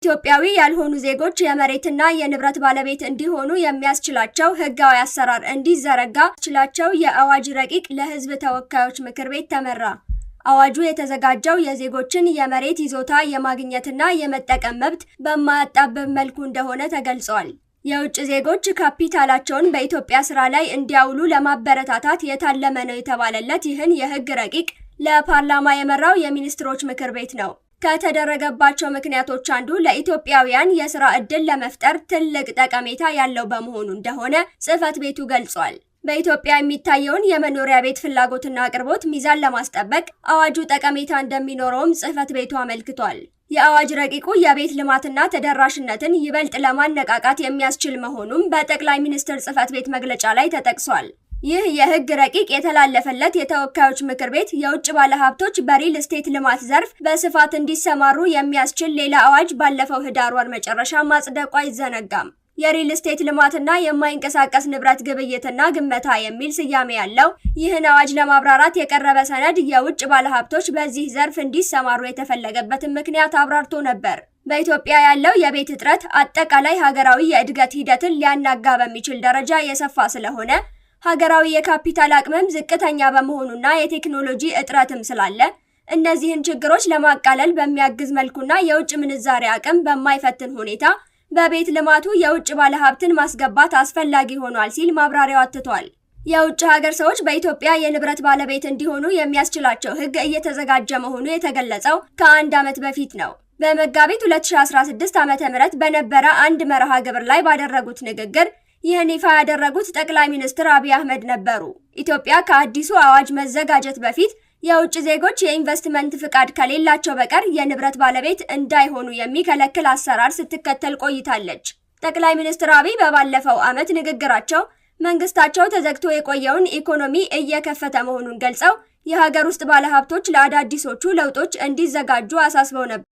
ኢትዮጵያዊ ያልሆኑ ዜጎች የመሬትና የንብረት ባለቤት እንዲሆኑ የሚያስችላቸው ህጋዊ አሰራር እንዲዘረጋ ያስችላቸው የአዋጅ ረቂቅ ለህዝብ ተወካዮች ምክር ቤት ተመራ። አዋጁ የተዘጋጀው የዜጎችን የመሬት ይዞታ የማግኘትና የመጠቀም መብት በማያጣብብ መልኩ እንደሆነ ተገልጿል። የውጭ ዜጎች ካፒታላቸውን በኢትዮጵያ ስራ ላይ እንዲያውሉ ለማበረታታት የታለመ ነው የተባለለት ይህን የህግ ረቂቅ ለፓርላማ የመራው የሚኒስትሮች ምክር ቤት ነው። ከተደረገባቸው ምክንያቶች አንዱ ለኢትዮጵያውያን የስራ ዕድል ለመፍጠር ትልቅ ጠቀሜታ ያለው በመሆኑ እንደሆነ ጽህፈት ቤቱ ገልጿል። በኢትዮጵያ የሚታየውን የመኖሪያ ቤት ፍላጎትና አቅርቦት ሚዛን ለማስጠበቅ አዋጁ ጠቀሜታ እንደሚኖረውም ጽህፈት ቤቱ አመልክቷል። የአዋጅ ረቂቁ የቤት ልማትና ተደራሽነትን ይበልጥ ለማነቃቃት የሚያስችል መሆኑም በጠቅላይ ሚኒስትር ጽህፈት ቤት መግለጫ ላይ ተጠቅሷል። ይህ የህግ ረቂቅ የተላለፈለት የተወካዮች ምክር ቤት የውጭ ባለሀብቶች በሪል ስቴት ልማት ዘርፍ በስፋት እንዲሰማሩ የሚያስችል ሌላ አዋጅ ባለፈው ህዳር ወር መጨረሻ ማጽደቁ አይዘነጋም። የሪል ስቴት ልማትና የማይንቀሳቀስ ንብረት ግብይትና ግመታ የሚል ስያሜ ያለው ይህን አዋጅ ለማብራራት የቀረበ ሰነድ የውጭ ባለሀብቶች በዚህ ዘርፍ እንዲሰማሩ የተፈለገበትን ምክንያት አብራርቶ ነበር። በኢትዮጵያ ያለው የቤት እጥረት አጠቃላይ ሀገራዊ የእድገት ሂደትን ሊያናጋ በሚችል ደረጃ የሰፋ ስለሆነ ሀገራዊ የካፒታል አቅምም ዝቅተኛ በመሆኑና የቴክኖሎጂ እጥረትም ስላለ እነዚህን ችግሮች ለማቃለል በሚያግዝ መልኩና የውጭ ምንዛሪ አቅም በማይፈትን ሁኔታ በቤት ልማቱ የውጭ ባለሀብትን ማስገባት አስፈላጊ ሆኗል ሲል ማብራሪያው አትቷል። የውጭ ሀገር ሰዎች በኢትዮጵያ የንብረት ባለቤት እንዲሆኑ የሚያስችላቸው ህግ እየተዘጋጀ መሆኑ የተገለጸው ከ1 ዓመት በፊት ነው። በመጋቢት 2016 ዓ.ም በነበረ አንድ መርሃ ግብር ላይ ባደረጉት ንግግር ይህን ይፋ ያደረጉት ጠቅላይ ሚኒስትር አብይ አህመድ ነበሩ። ኢትዮጵያ ከአዲሱ አዋጅ መዘጋጀት በፊት የውጭ ዜጎች የኢንቨስትመንት ፍቃድ ከሌላቸው በቀር የንብረት ባለቤት እንዳይሆኑ የሚከለክል አሰራር ስትከተል ቆይታለች። ጠቅላይ ሚኒስትር አብይ በባለፈው ዓመት ንግግራቸው መንግስታቸው ተዘግቶ የቆየውን ኢኮኖሚ እየከፈተ መሆኑን ገልጸው የሀገር ውስጥ ባለሀብቶች ለአዳዲሶቹ ለውጦች እንዲዘጋጁ አሳስበው ነበር።